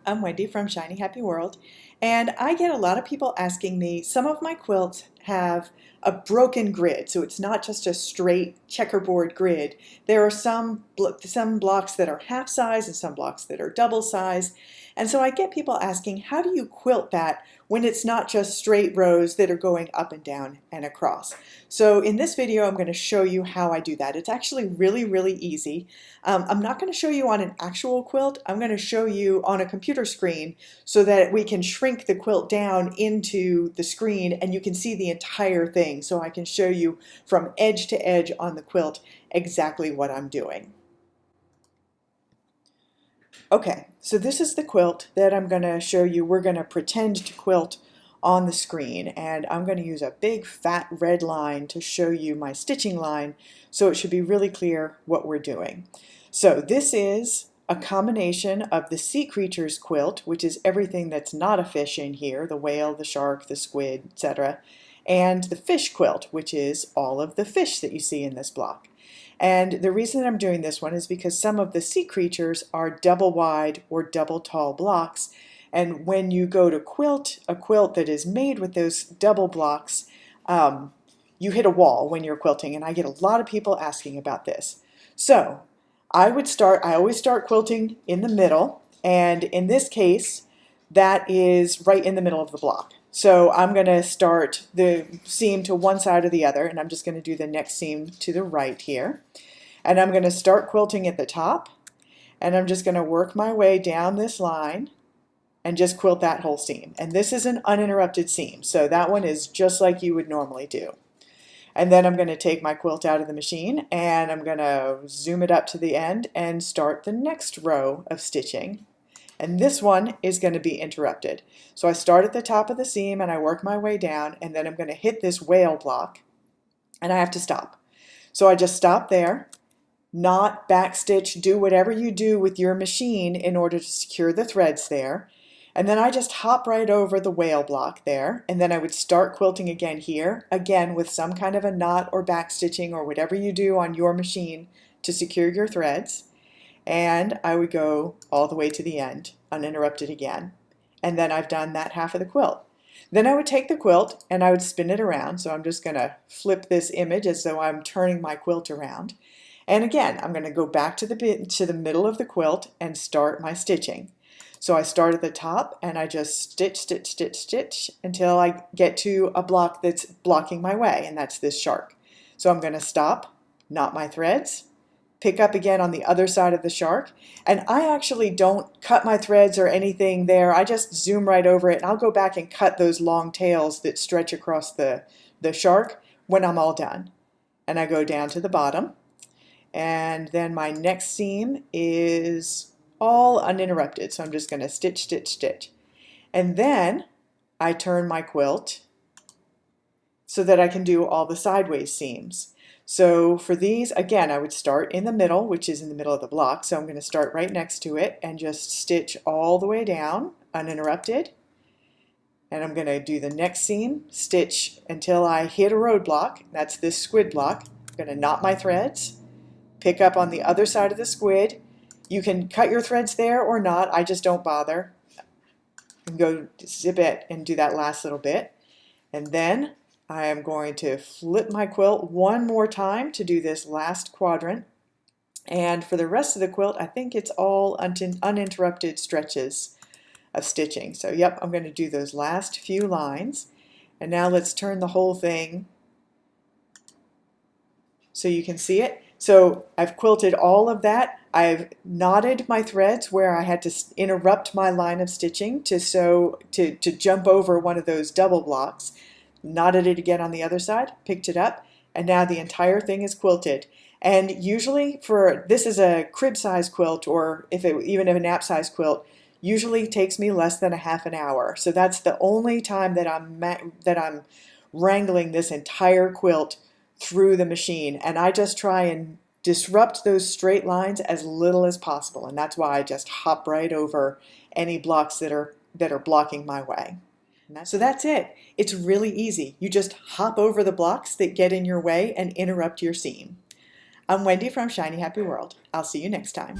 I'm Wendy from Shiny Happy World, and I get a lot of people asking me, some of my quilts have a broken grid, so it's not just a straight checkerboard grid. There are some blocks that are half size and some blocks that are double size, and so I get people asking, how do you quilt that when it's not just straight rows that are going up and down and across? So in this video, I'm going to show you how I do that. It's actually really easy. I'm not going to show you on an actual quilt. I'm going to show you on a computer screen so that we can shrink the quilt down into the screen and you can see the entire thing. So I can show you from edge to edge on the quilt exactly what I'm doing. Okay, so this is the quilt that I'm going to show you. We're going to pretend to quilt on the screen, and I'm going to use a big fat red line to show you my stitching line, so it should be really clear what we're doing. So this is a combination of the sea creatures quilt, which is everything that's not a fish in here, the whale, the shark, the squid, etc., and the fish quilt, which is all of the fish that you see in this block. And the reason that I'm doing this one is because some of the sea creatures are double wide or double tall blocks, and when you go to quilt a quilt that is made with those double blocks, you hit a wall when you're quilting, and I get a lot of people asking about this. So I always start quilting in the middle, and in this case that is right in the middle of the block. So I'm going to start the seam to one side or the other, and I'm just going to do the next seam to the right here. And I'm going to start quilting at the top, and I'm just going to work my way down this line and just quilt that whole seam. And this is an uninterrupted seam, so that one is just like you would normally do. And then I'm going to take my quilt out of the machine, and I'm going to zoom it up to the end and start the next row of stitching. And this one is going to be interrupted. So I start at the top of the seam and I work my way down, and then I'm going to hit this whale block and I have to stop. So I just stop there, not backstitch, do whatever you do with your machine in order to secure the threads there. And then I just hop right over the whale block there, and then I would start quilting again here, again with some kind of a knot or backstitching or whatever you do on your machine to secure your threads. And I would go all the way to the end, uninterrupted again. And then I've done that half of the quilt. Then I would take the quilt and I would spin it around. So I'm just going to flip this image as though I'm turning my quilt around. And again, I'm going to go back to the middle of the quilt and start my stitching. So I start at the top and I just stitch until I get to a block that's blocking my way, and that's this shark. So I'm going to stop, knot my threads, pick up again on the other side of the shark, and I actually don't cut my threads or anything there. I just zoom right over it, and I'll go back and cut those long tails that stretch across the shark when I'm all done. And I go down to the bottom, and then my next seam is all uninterrupted, so I'm just going to stitch. And then I turn my quilt so that I can do all the sideways seams. So for these, again, I would start in the middle, which is in the middle of the block. So I'm going to start right next to it and just stitch all the way down, uninterrupted. And I'm going to do the next seam, stitch until I hit a roadblock. That's this squid block. I'm going to knot my threads, pick up on the other side of the squid. You can cut your threads there or not. I just don't bother. And go zip it and do that last little bit. And then I am going to flip my quilt one more time to do this last quadrant. And for the rest of the quilt, I think it's all uninterrupted stretches of stitching. So yep, I'm going to do those last few lines. And now let's turn the whole thing so you can see it. So I've quilted all of that. I've knotted my threads where I had to interrupt my line of stitching to jump over one of those double blocks. Knotted it again on the other side, picked it up, and now the entire thing is quilted. And usually this is a crib size quilt, or even if a nap size quilt, usually takes me less than a half an hour. So that's the only time that I'm wrangling this entire quilt through the machine, and I just try and disrupt those straight lines as little as possible, and that's why I just hop right over any blocks that are blocking my way. So that's it. It's really easy. You just hop over the blocks that get in your way and interrupt your seam. I'm Wendy from Shiny Happy World. I'll see you next time.